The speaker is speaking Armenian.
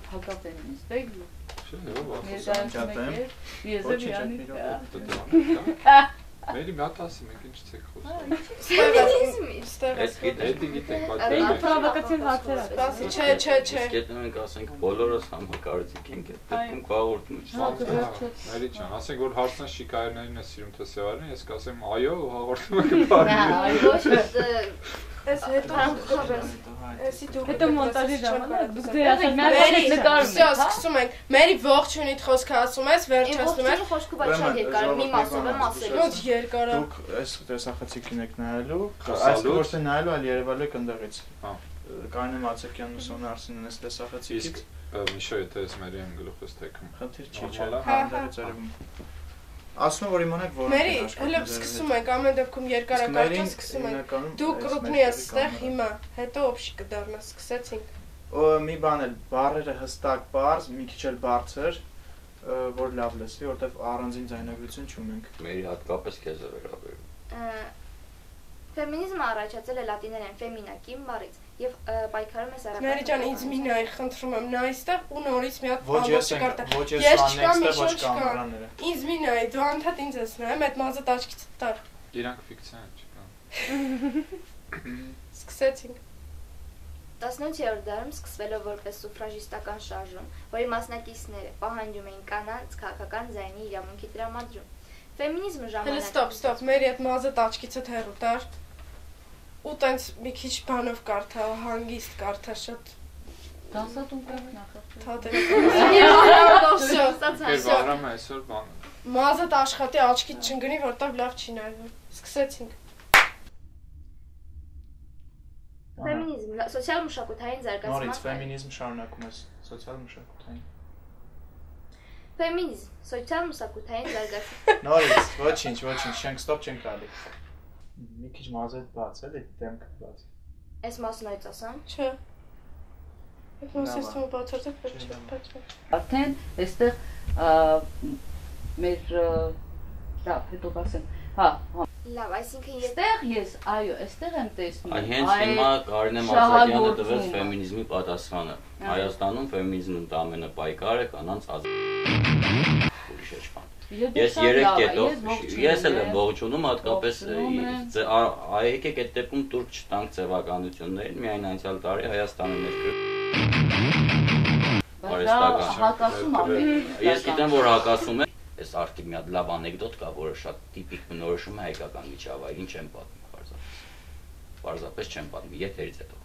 Հակապենինիստ եք Մերի մի հատ ասի, մենք ինչ չեք խոսում։ Պրովոկացիոն հարցեր ա։ Չէ։ Գետնում ենք ասենք բոլորս համակարծիք ենք այդ դեպքում կաղորդում Մերի ջան, ասենք որ հարցնա շիկայերներին է սիրում թե սևարին, ես կասեմ այո ու հաղորդումը կպարի։ Ես հետո մոնտաժի ժամանակ դուք դերասաններ նկարում եք, հա։ Սկսում ենք։ Մերի ողջունիդ խոսքը ասում ես, վերջացնում ես։ Խոսքը բայց շատ երկար, մի մասով եմ ասել։ Ոնց երկար է։ Դուք այս տեսախցիկին եք նայելու, այս ոչ թե նայելու, այլ երևալու եք ընդեղից։ Կարինե Մացակյանն ու Սոնա Արսենյանն այս տեսախցիկից։ Միշո եթե ես Մերի եմ գլուխս թեքում։ Խնդիր չի, հանդերձ արվում։ Ասում որ իմանաք որ Մերի, հələ սկսում ենք, ամեն դեպքում երկարակարգը սկսում ենք։ Դու կրուտնի ես ստեղ հիմա, հետո օբշի կդառնա, սկսեցինք։ Մի բան էլ, բառերը հստակ բարձ, մի քիչ էլ բարձր, որ լավ լսվի, որտեվ առանձին ձայնագրություն չունենք։ Մերի հատկապես քեզ է վերաբերում։ Ֆեմինիզմը առաջացել է լատիներեն ֆեմինա կին բառից եւ պայքարում է սարական։ Մերի ջան, ինձ մի նայ, խնդրում եմ, նա այստեղ ու նորից մի հատ Ոչ ես չկամ, ոչ կամերաները։ Ինձ մի նայ, դու անդադ ինձ ես նայում, այդ մազը տաճկից տար։ Իրանք ֆիկցիա են, չկա։ Սկսեցինք։ 18-րդ դարում սկսվելով որպես սուֆրաժիստական շարժում, որի մասնակիցները պահանջում էին կանանց քաղաքական ձայնի իրավունքի տրամադրում։ Ֆեմինիզմը Հələ ստոպ, Մերի այդ մազը տաճկիցը հեռու տար։ Ու տենց մի քիչ բանով կարդա, հանգիստ կարդա, շատ Դասատուն կյանք նախապ։ Ես վարամ այսօր բանը։ Մազդ աշխատի աչքից չընկնի, որտեղ լավ չի նայվում։ Սկսեցինք։ Ֆեմինիզմ, սոցիալ-մշակութային զարգացման։ Նորից ֆեմինիզմ շարունակում ես, սոցիալ-մշակութային։ Ֆեմինիզմ, սոցիալ-մշակութային զարգացում։ Նորից, ոչինչ, շենք ստոպ չենք տալի։ Մի քիչ մազը բաց էլի, դեմքը բաց։ Այս մասն այց ասամ։ Չէ։ Այդ մասը ստում բացարձակ պետք չէ։ Արդեն այստեղ մեր լավ, հետո կասեմ։ Հա։ Լավ, այսինքն ես այո, այստեղ եմ տեսնում։ Հենց հիմա Կարինե Մացակյանը տվեց ֆեմինիզմի պատասխանը։ Հայաստանում ֆեմինիզմն դա ամենապայքարը կանանց ուրիշ էջ բան։ Ես 3 կետով, ես էլ եմ ողջունում հատկապես եկեք այդ դեպքում տուրք չտանք ձևականություններին, միայն անցյալ տարի Հայաստանի Հակասում Ես գիտեմ, որ հակասում է, այս արդի մի հատ լավ անեկդոտ կա, որը շատ տիպիկ բնորոշում է հայկական միջավայրին, չեմ պատմի պարզապես չեմ պատմի, եթերից հետո